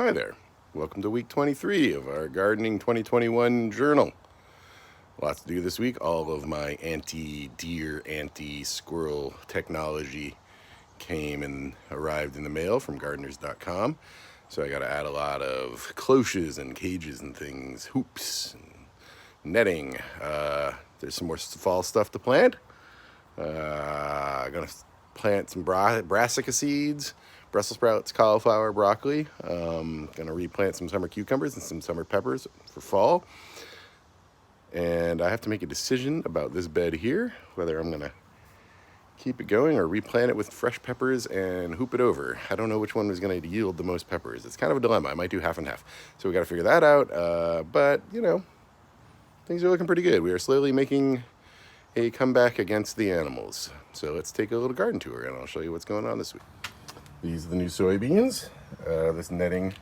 Hi there. Welcome to week 23 of our Gardening 2021 journal. Lots to do this week. All of my anti-deer, anti-squirrel technology came and arrived in the mail from gardeners.com. So I got to add a lot of cloches and cages and things, hoops, and netting. There's some more fall stuff to plant. I'm going to plant some brassica seeds, Brussels sprouts, cauliflower, broccoli. Going to replant some summer cucumbers and some summer peppers for fall. And I have to make a decision about this bed here, whether I'm going to keep it going or replant it with fresh peppers and hoop it over. I don't know which one is going to yield the most peppers. It's kind of a dilemma. I might do half and half. So we got to figure that out. But, things are looking pretty good. We are slowly making a comeback against the animals. So let's take a little garden tour and I'll show you what's going on this week. These are the new soybeans. This netting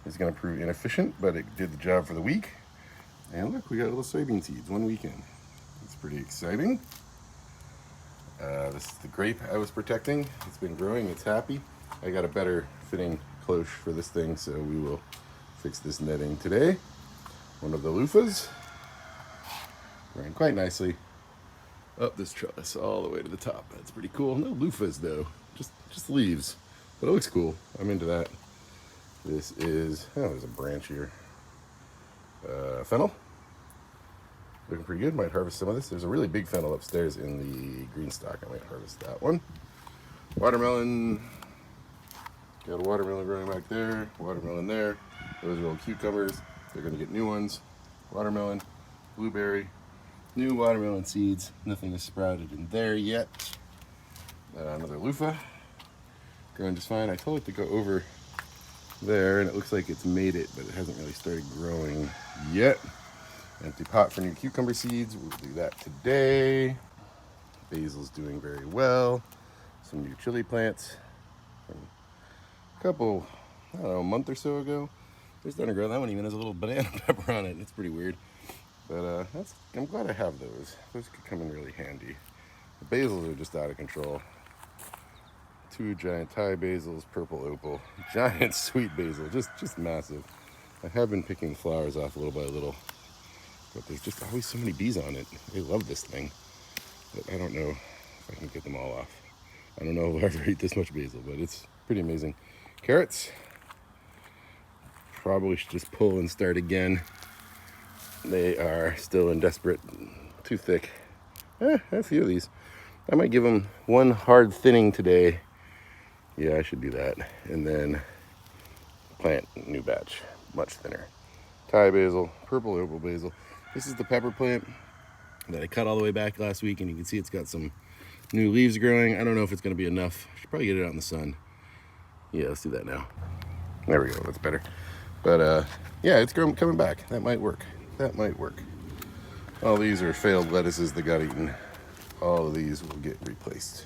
is going to prove inefficient, but it did the job for the week. And look, we got little soybean seeds one weekend. It's pretty exciting. This is the grape I was protecting. It's been growing, it's happy. I got a better fitting cloche for this thing, so we will fix this netting today. One of the loofahs, growing quite nicely up this trellis all the way to the top. That's pretty cool. No loofahs though, just leaves, but it looks cool. I'm into that. This is, there's a branch here. Fennel, looking pretty good. Might harvest some of this. There's a really big fennel upstairs in the green stock. I might harvest that one. Watermelon, got a watermelon growing back there, watermelon there. Those are old cucumbers. They're gonna get new ones. Watermelon, blueberry, new watermelon seeds. Nothing has sprouted in there yet. Another loofah, growing just fine. I told it to go over there and it looks like it's made it, but it hasn't really started growing yet. Empty pot for new cucumber seeds. We'll do that today. Basil's doing very well. Some new chili plants from a couple, a month or so ago. They're starting to grow. That one even has a little banana pepper on it. It's pretty weird. But I'm glad I have those. Those could come in really handy. The basils are just out of control. Two giant Thai basils, purple opal, giant sweet basil, just massive. I have been picking the flowers off little by little, but there's just always so many bees on it. They love this thing, but I don't know if I can get them all off. I don't know if I'll ever eat this much basil, but it's pretty amazing. Carrots, probably should just pull and start again. They are still in desperate, too thick. A few of these. I might give them one hard thinning today. Yeah, I should do that. And then plant a new batch, much thinner. Thai basil, purple opal basil. This is the pepper plant that I cut all the way back last week, and you can see it's got some new leaves growing. I don't know if it's going to be enough. I should probably get it out in the sun. Yeah, let's do that now. There we go, that's better. But yeah, it's coming back. That might work. That might work. All these are failed lettuces that got eaten. All of these will get replaced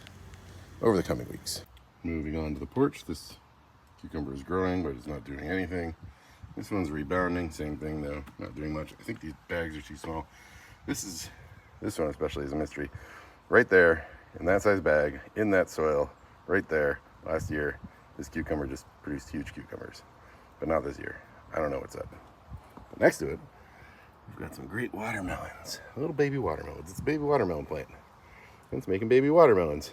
over the coming weeks. Moving on to the porch, this cucumber is growing, but it's not doing anything. This one's rebounding, same thing though, not doing much. I think these bags are too small. This one especially is a mystery. Right there, in that size bag, in that soil, right there, last year, this cucumber just produced huge cucumbers, but not this year. I don't know what's up. But next to it, we've got some great watermelons, little baby watermelons. It's a baby watermelon plant. And it's making baby watermelons.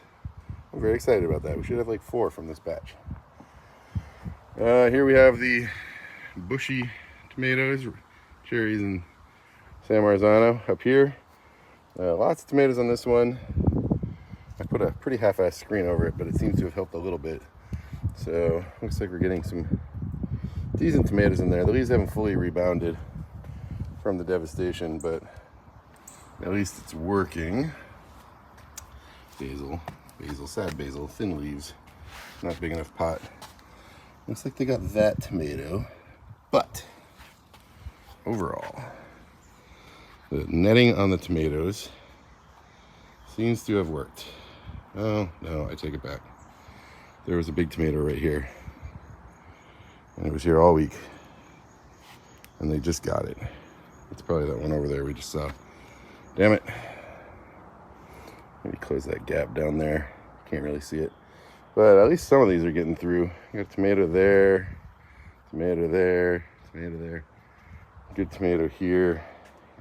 I'm very excited about that. We should have like 4 from this batch. Here we have the bushy tomatoes, cherries, and San Marzano up here. Lots of tomatoes on this one. I put a pretty half-assed screen over it, but it seems to have helped a little bit. So looks like we're getting some decent tomatoes in there. The leaves haven't fully rebounded from the devastation, but at least it's working. Basil, sad basil, thin leaves, not big enough pot. Looks like they got that tomato, but overall, the netting on the tomatoes seems to have worked. Oh, no, I take it back. There was a big tomato right here, and it was here all week, and they just got it. It's probably that one over there we just saw. Damn it. Maybe close that gap down there. Can't really see it. But at least some of these are getting through. You got a tomato there, Tomato there, tomato there. Good tomato here.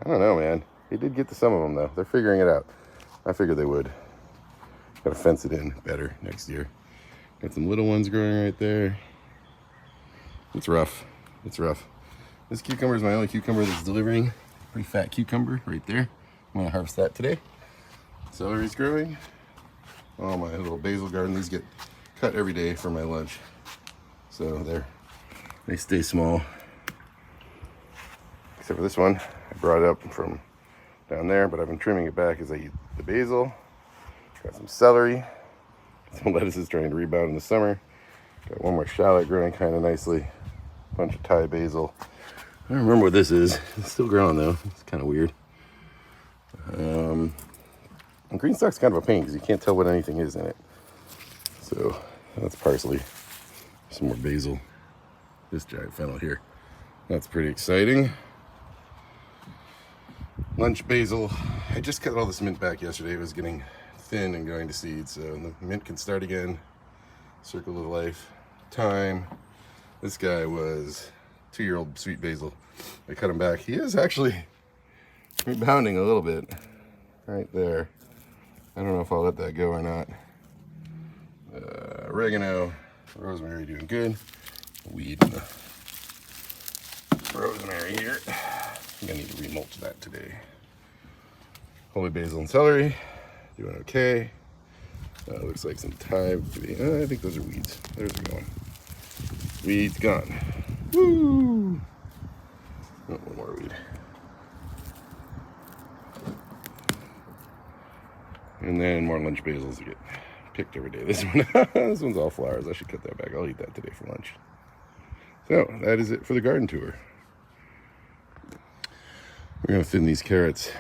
I don't know, man. They did get to some of them, though. They're figuring it out. I figured they would. Gotta fence it in better next year. Got some little ones growing right there. It's rough. It's rough. This cucumber is my only cucumber that's delivering. Pretty fat cucumber right there. I'm gonna harvest that today. Celery's growing. Oh, my little basil garden. These get cut every day for my lunch. So they stay small. Except for this one. I brought it up from down there, but I've been trimming it back as I eat the basil. Got some celery. Some lettuces trying to rebound in the summer. Got one more shallot growing kind of nicely. Bunch of Thai basil. I don't remember what this is. It's still growing though. It's kind of weird. And green stalk's kind of a pain because you can't tell what anything is in it. So that's parsley. Some more basil. This giant fennel here. That's pretty exciting. Lunch basil. I just cut all this mint back yesterday. It was getting thin and going to seed, so the mint can start again. Circle of life. Thyme. This guy was 2-year-old sweet basil. I cut him back. He is actually rebounding a little bit right there. I don't know if I'll let that go or not. Oregano, rosemary doing good. Weed in the rosemary here. I'm gonna need to remulch that today. Holy basil and celery doing okay. Looks like some thyme. I think those are weeds. There's a going. Weeds gone. Woo! Oh, one more weed. And then more lunch basils to get picked every day. This one, this one's all flowers. I should cut that back. I'll eat that today for lunch. So that is it for the garden tour. We're gonna thin these carrots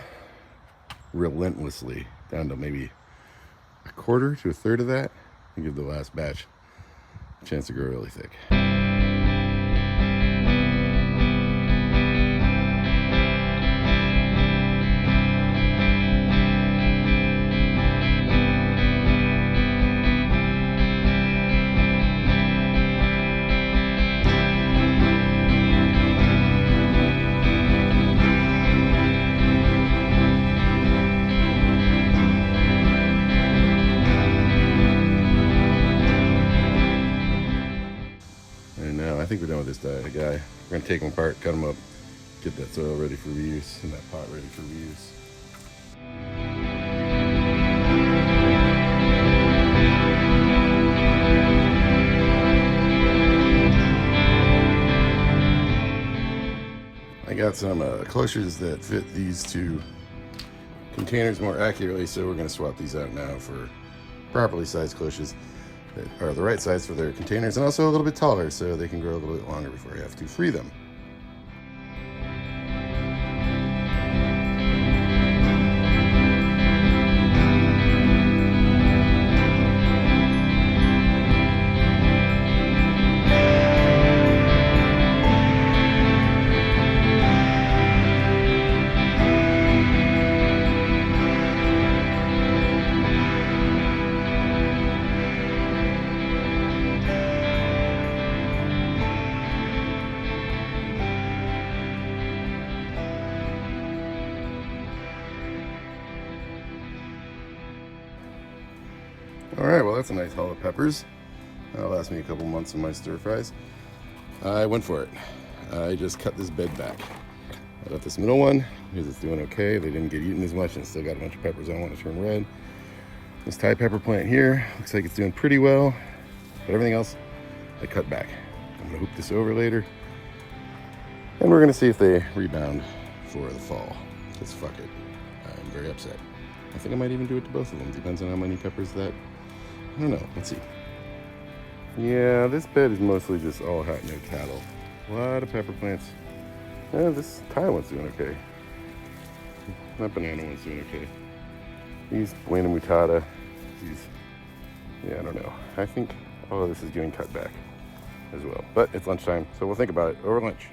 relentlessly down to maybe a quarter to a third of that and give the last batch a chance to grow really thick. I think we're done with this guy. We're gonna take them apart, cut them up, get that soil ready for reuse and that pot ready for reuse. I got some choches that fit these two containers more accurately, so we're gonna swap these out now for properly sized choches that are the right size for their containers and also a little bit taller so they can grow a little bit longer before you have to free them. All right, well, that's a nice haul of peppers. That'll last me a couple months in my stir fries. I went for it. I just cut this bed back. I got this middle one because it's doing okay. They didn't get eaten as much and still got a bunch of peppers I don't want to turn red. This Thai pepper plant here looks like it's doing pretty well, but everything else I cut back. I'm gonna hoop this over later, and we're gonna see if they rebound for the fall. Because fuck it, I'm very upset. I think I might even do it to both of them. Depends on how many peppers that. I don't know. Let's see. Yeah, this bed is mostly just all hat, no cattle. A lot of pepper plants. Yeah, this Thai one's doing okay. That banana one's doing okay. These Buena Mutada. These. Yeah, I don't know. I think all of this is getting cut back as well. But it's lunchtime, so we'll think about it over lunch.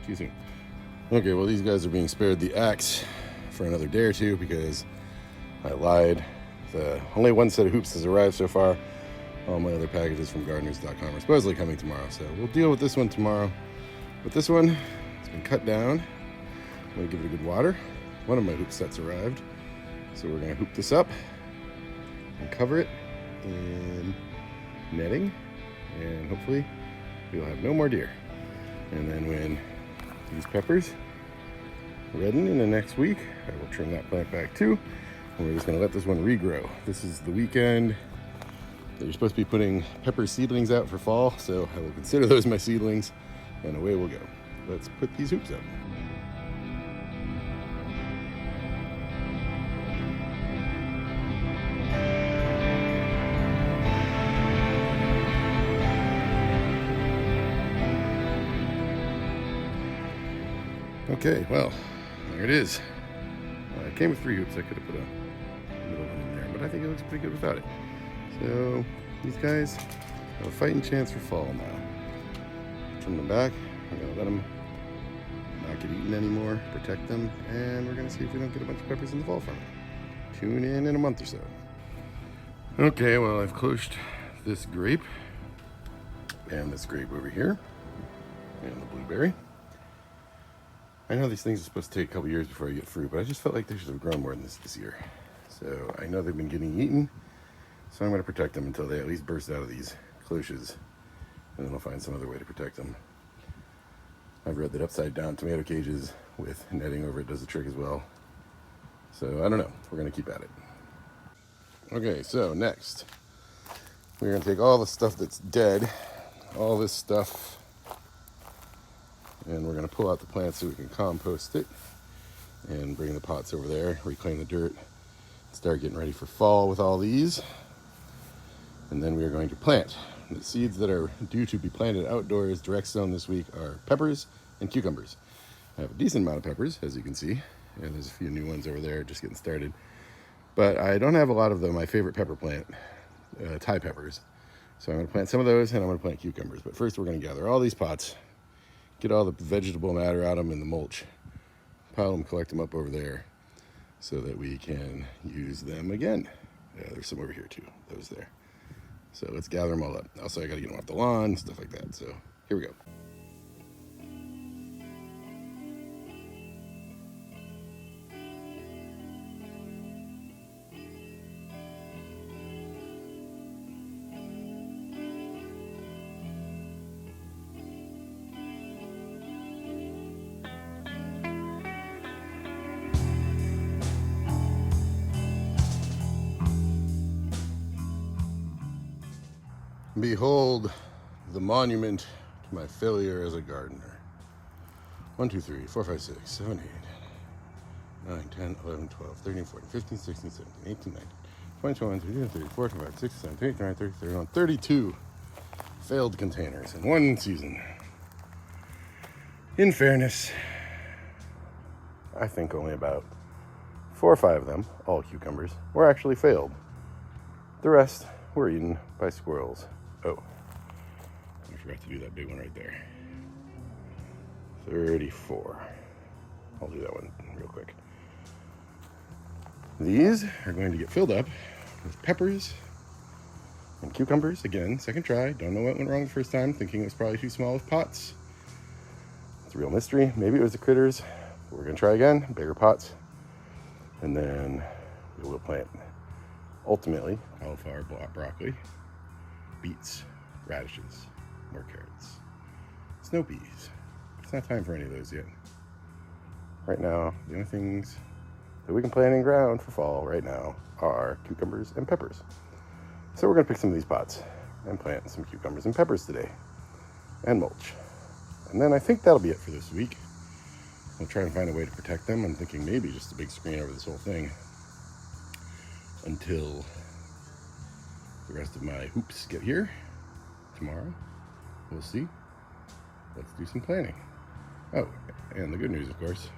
See you soon. Okay, well, these guys are being spared the axe for another day or two because I lied. Only one set of hoops has arrived so far. All my other packages from gardeners.com are supposedly coming tomorrow, so we'll deal with this one tomorrow. But this one, it's been cut down. I'm gonna give it a good water. One of my hoop sets arrived, so we're gonna hoop this up and cover it in netting, and hopefully we'll have no more deer. And then when these peppers redden in the next week, I will trim that plant back too, and we're just gonna let this one regrow. This is the weekend that you're supposed to be putting pepper seedlings out for fall, so I will consider those my seedlings, and away we'll go. Let's put these hoops up. Okay, well, there it is. It came with 3 hoops. I could have put a middle one in there, but I think it looks pretty good without it. So these guys have a fighting chance for fall now. Trim them back. I'm gonna let them not get eaten anymore, protect them, and we're gonna see if we don't get a bunch of peppers in the fall from it. Tune in a month or so. Okay, well, I've closed this grape and this grape over here and the blueberry. I know these things are supposed to take a couple years before you get fruit, but I just felt like they should have grown more than this year. So I know they've been getting eaten, so I'm going to protect them until they at least burst out of these cloches, and then I'll find some other way to protect them. I've read that upside down tomato cages with netting over it does the trick as well. So I don't know, we're going to keep at it. Okay, so next we're going to take all the stuff that's dead, all this stuff, and we're going to pull out the plants so we can compost it and bring the pots over there, reclaim the dirt, start getting ready for fall with all these. And then we are going to plant. The seeds that are due to be planted outdoors direct sown this week are peppers and cucumbers. I have a decent amount of peppers, as you can see, and there's a few new ones over there just getting started. But I don't have a lot of my favorite pepper plant, Thai peppers. So I'm going to plant some of those, and I'm going to plant cucumbers. But first we're going to gather all these pots, get all the vegetable matter out of them in the mulch, pile them, collect them up over there so that we can use them again. Yeah, there's some over here too, those there. So let's gather them all up. Also, I gotta get them off the lawn, stuff like that. So here we go. Behold the monument to my failure as a gardener. 1, 2, 3, 4, 5, 6, 7, 8, 9, 10, 11, 12, 13, 14, 15, 16, 17, 18, 19, 20, 21, 22, 23, 24, 25, 26, 27, 28, 29, 30, 31, 32 failed containers in one season. In fairness, I think only about 4 or 5 of them, all cucumbers, were actually failed. The rest were eaten by squirrels. Oh, I forgot to do that big one right there. 34. I'll do that one real quick. These are going to get filled up with peppers and cucumbers. Again, second try. Don't know what went wrong the first time. Thinking it was probably too small of pots. It's a real mystery. Maybe it was the critters. But we're going to try again. Bigger pots. And then we will plant, ultimately, cauliflower, broccoli, beets, radishes, more carrots, snow peas. It's not time for any of those yet. Right now, the only things that we can plant in ground for fall right now are cucumbers and peppers. So we're going to pick some of these pots and plant some cucumbers and peppers today, and mulch. And then I think that'll be it for this week. We'll try and find a way to protect them. I'm thinking maybe just a big screen over this whole thing until the rest of my hoops get here tomorrow. We'll see. Let's do some planning. Oh, and the good news, of course,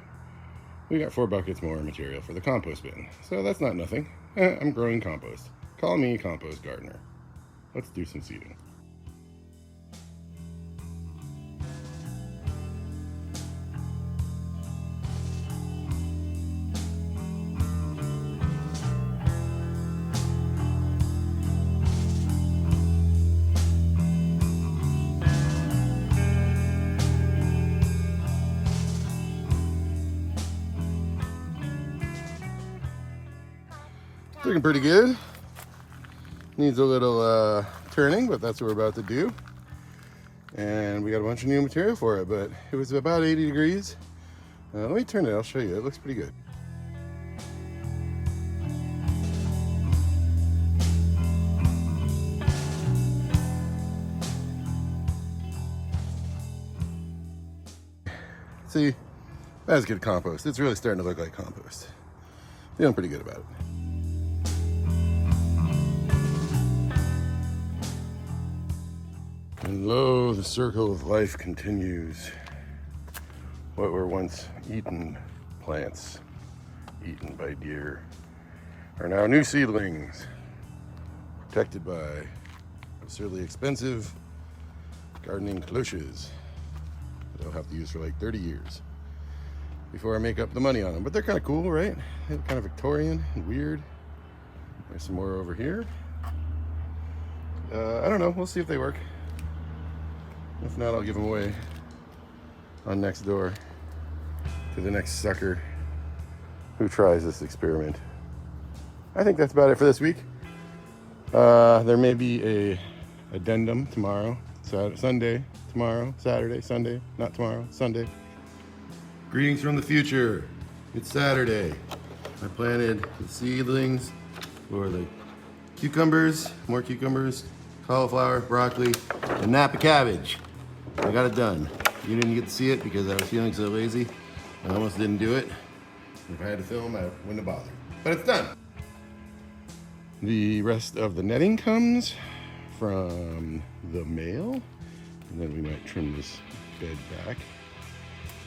we got 4 buckets more material for the compost bin. So that's not nothing. I'm growing compost. Call me a compost gardener. Let's do some seeding. looking pretty good. Needs a little turning, but that's what we're about to do. And we got a bunch of new material for it, but it was about 80 degrees. Let me turn it, I'll show you. It looks pretty good. See, that's good compost. It's really starting to look like compost. Feeling pretty good about it. And lo, the circle of life continues. What were once eaten plants, eaten by deer, are now new seedlings, protected by absurdly expensive gardening cloches that I'll have to use for like 30 years before I make up the money on them. But they're kind of cool, right? They're kind of Victorian and weird. There's some more over here. I don't know, we'll see if they work. If not, I'll give them away on next door to the next sucker who tries this experiment. I think that's about it for this week. There may be a addendum tomorrow, Sunday, tomorrow, Saturday, Sunday, not tomorrow, Sunday. Greetings from the future. It's Saturday. I planted the seedlings for the cucumbers, more cucumbers, cauliflower, broccoli, and Napa cabbage. I got it done. You didn't get to see it because I was feeling so lazy. I almost didn't do it. If I had to film, I wouldn't have bothered. But it's done. The rest of the netting comes from the male. And then we might trim this bed back.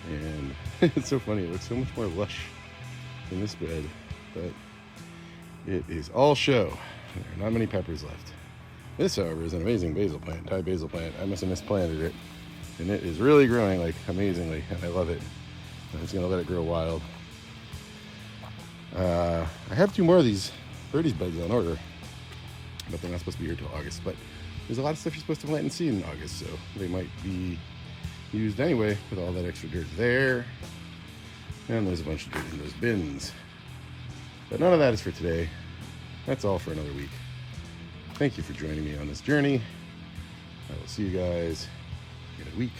And it's so funny, it looks so much more lush than this bed. But it is all show. There are not many peppers left. This, however, is an amazing basil plant, Thai basil plant. I must have misplanted it. And it is really growing like amazingly, and I love it. I'm just gonna let it grow wild. I have 2 more of these birdies beds on order, but they're not supposed to be here till August. But there's a lot of stuff you're supposed to plant and seed in August, so they might be used anyway with all that extra dirt there. And there's a bunch of dirt in those bins. But none of that is for today. That's all for another week. Thank you for joining me on this journey. I will see you guys in a week.